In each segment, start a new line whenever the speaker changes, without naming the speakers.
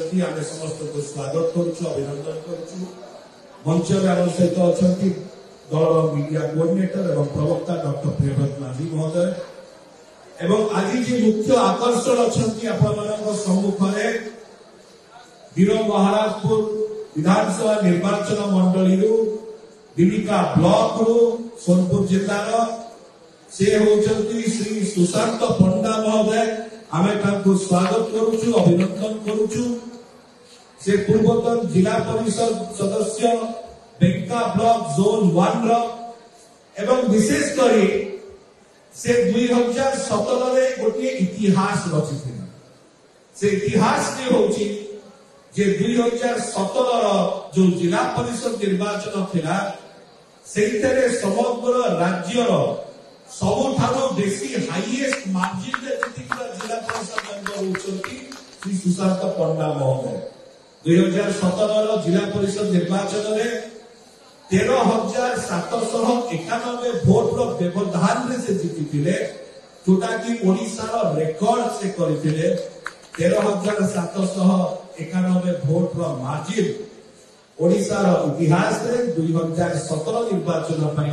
आसिछंती आमे समस्त को स्वागत करूछु अभिनंदन करूछु। मंच में आम सहित अच्छा दल मीडिया कोऑर्डिनेटर एवं प्रवक्ता डॉक्टर प्रियव्रत माझी महोदय एवं आज जी मुख्य आकर्षण अच्छा आपण सम्मुख में वीर महाराजपुर विधानसभा निर्वाचन मंडली दिलिका ब्लॉक रु सोनपुर जिलार से होचंती श्री सुशांत पंडा महोदय आमे तांको स्वागत करूछु अभिनंदन करूछु। से पूर्वतन जिला परिषद सदस्य बेंका ब्लॉक जोन 1 रो एवं विशेष करी से 2017 रे गोटे इतिहास रचिथिला। से इतिहास ने होची जे 2017 रो जो जिला परिषद निर्वाचन थिला सेइतरे समग्र राज्य रो सबुठारो बेसी हाईएस्ट मार्जिन रे जितिकला जिला परिषद मेंबर होचंती श्री सुशांत पंडा महोदय। 2017 रो जिला परिषद निर्वाचन रे 13,791 भोट रो व्यवधान रे से जीतिथिले जोटा कि ओडिसा रो रिकॉर्ड से करिथिले। 13,791 भोट रो मार्जिन ओडिसा रो इतिहास रे 2017 निर्वाचन पई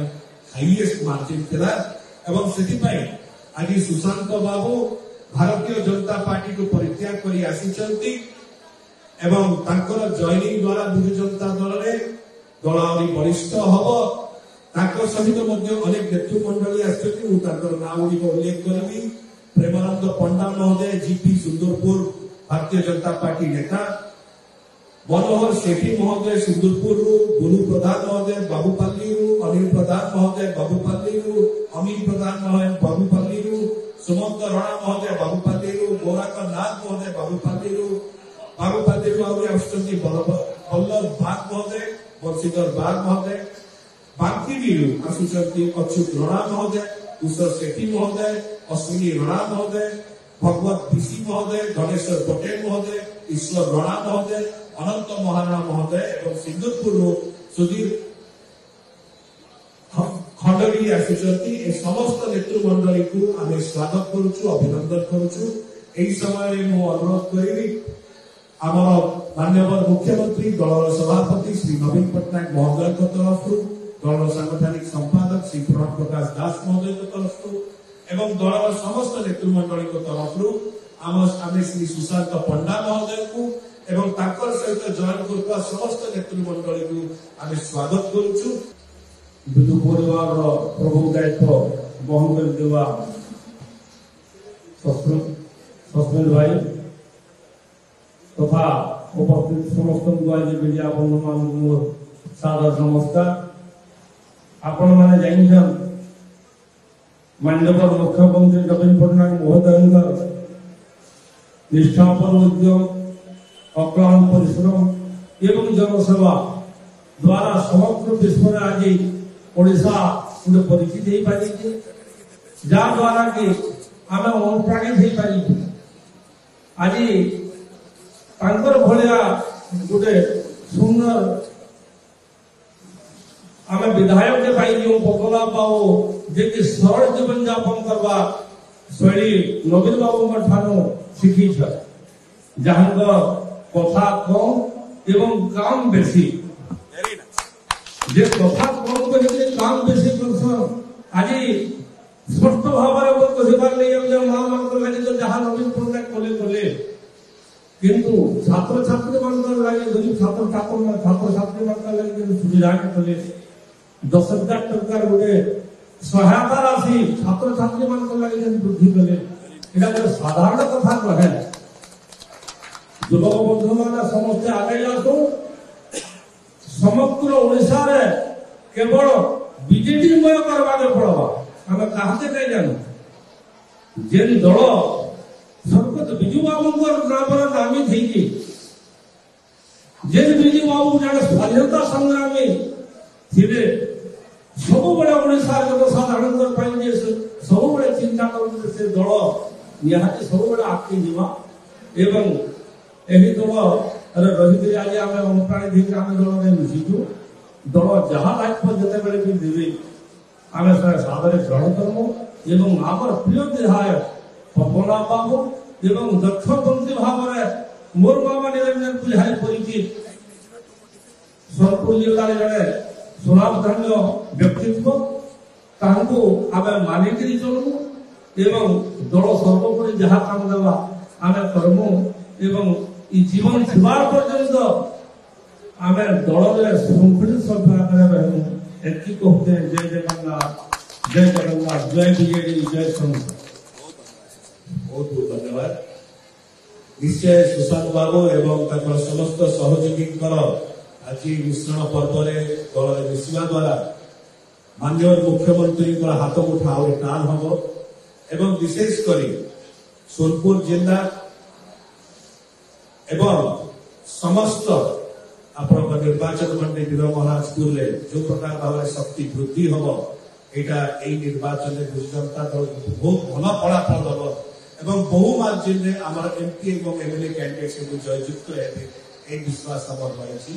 हाईएस्ट मार्जिन थिला एवं सेति पई आज सुशांत बाबू भारतीय जनता पार्टी को परित्याग करी आसीचंती एवं तांकर जॉइनिंग द्वारा विजु जनता दल रे दल आउरी वरिष्ठ हब तांकर सहित मध्ये अनेक नेतृत्व मंडली आछथि। मु तांकर नाम गुडी को उल्लेख करबी। प्रेमानंद पंडा महोदय जीपी सुंदरपुर भारतीय जनता पार्टी नेता, मनोहर सेठी महोदय सुंदरपुर गुरु प्रधान महोदय बाबूपल्ली अनिल प्रधान महोदय बाबूपल्ली अमीन प्रधान महोदय बाबूपल्ली सुमंत रणा महोदय बाबूपल्ली गौराक नाथ महोदय बाबूपल्ली वल्लभ बाग महोदय बंशीधर बाग महोदय बांकी आसुचंती अच्युत रणा महोदय कुशल सेठी महोदय अश्विनी रणा महोदय भगवत बिशी महोदय धनेश्वर पटेल महोदय ईश्वर रणा महोदय अनंत महाराणा महोदय एवं सिंदूरपुर सुधीर खंडगी आसुचंती ए समस्त नेतृत्व मंडली को आमे स्वागत करूछु अभिनंदन करूछु। एई समय मु अनुरोध करिबी आमर माननीय मुख्यमंत्री दल सभापति श्री नवीन पट्टनायक महोदय तरफ दल सांगठनिक संपादक श्री प्रणव प्रकाश दास महोदय तरफ एवं दल समस्त नेतृत्व मंडली तरफ आमे श्री सुशांत पंडा महोदय को एवं ताकर सहित जॉइन करता समस्त नेतृत्व मंडली को आमे स्वागत करूछु। विदु परिवार प्रभु दायित्व बहन कर देवा सस्मिल भाई तथा उपस्थित समस्त मीडिया बंधु मान सादर नमस्कार। आपण माने जानिछन माननीय मुख्यमंत्री नवीन पट्टनायक महोदय निष्ठापर उद्यम अक्लांत परिश्रम एवं जनसेवा द्वारा समग्र विश्व में आज ओडिशा गोटे परिचित हो पारी जहाद्वारा कि आम अनुप्राणित हो पारी आज भाया गोटे सुंदर आम विधायक के बदला पाओ जे सरल जीवन यापन करवा शैली नवीन बाबू शिखी जहां कथा कम एवं काम बेसी जे कथा कम कर काम बेसी आज स्पष्ट भाव लगे जहाँ नवीन पट्टनायक कले कले किंतु छात्र छात्री मान लगे छात्र छात्री मान लगे सुविधा कले 10,000 टंकार गोटे सहायता राशि छात्र छात्री मान लगे वृद्धि कले यहाँ गोटे साधारण कथा कहे युवक बंधु मैंने समस्ते आगे आसु समग्र ओडिशा रे केवल बीजेडी मय करवाने पड़वा आम कहते कहीं जानू जेन दल स्वर्गत बिजू बाबू नाम नामित है जेन बिजू बाबू जड़े स्वाधीनता संग्रामी थे सब बड़े ओडिशा जनसाधारण सब बड़े चिंता कर दल निहाती सब बड़े आगे जीवा एवं यही दल रही आज आम अनुप्राणित आम दल में मिशिचु दल जहाँ दायित्व जिते बड़े भी देवे आम सादर ग्रहण करमु एवं आम प्रिय विधायक पपना बाबू एवं दक्ष मंत्री भाव में
मोर बाबा निरंजन पुजारी परिचित सोनपुर जिले जड़े सुनामधन्य व्यक्तित्व तांको आमे मानिकी चलू एवं दल सर्वोपरि जहाँ काम देवा आमे करमु एवं जीवन जीवार पर्यंत आमे दल संगठित सभ्य आकारे एति कहते जय जगन्नाथ जय बीजेडी जय संघ।
बहुत बहुत धन्यवाद। निश्चय सुशांत बाबू एवं समस्त सहयोगी आज मिश्रण पर्व दल मिशा द्वारा माननीय मुख्यमंत्री हाथ मुठा आ टाण हम एवं विशेषकर सोनपुर जिला एवं समस्त आपण निर्वाचन मंडली वीर महाराजपुर जो प्रकार भाव शक्ति वृद्धि हम यहाँ निर्वाचन जनता दल बहुत भल फलाफल दब एवं बहु मार्जिन आम एमपी और एमएलए कैंडिडेट जययुक्त विश्वास रही।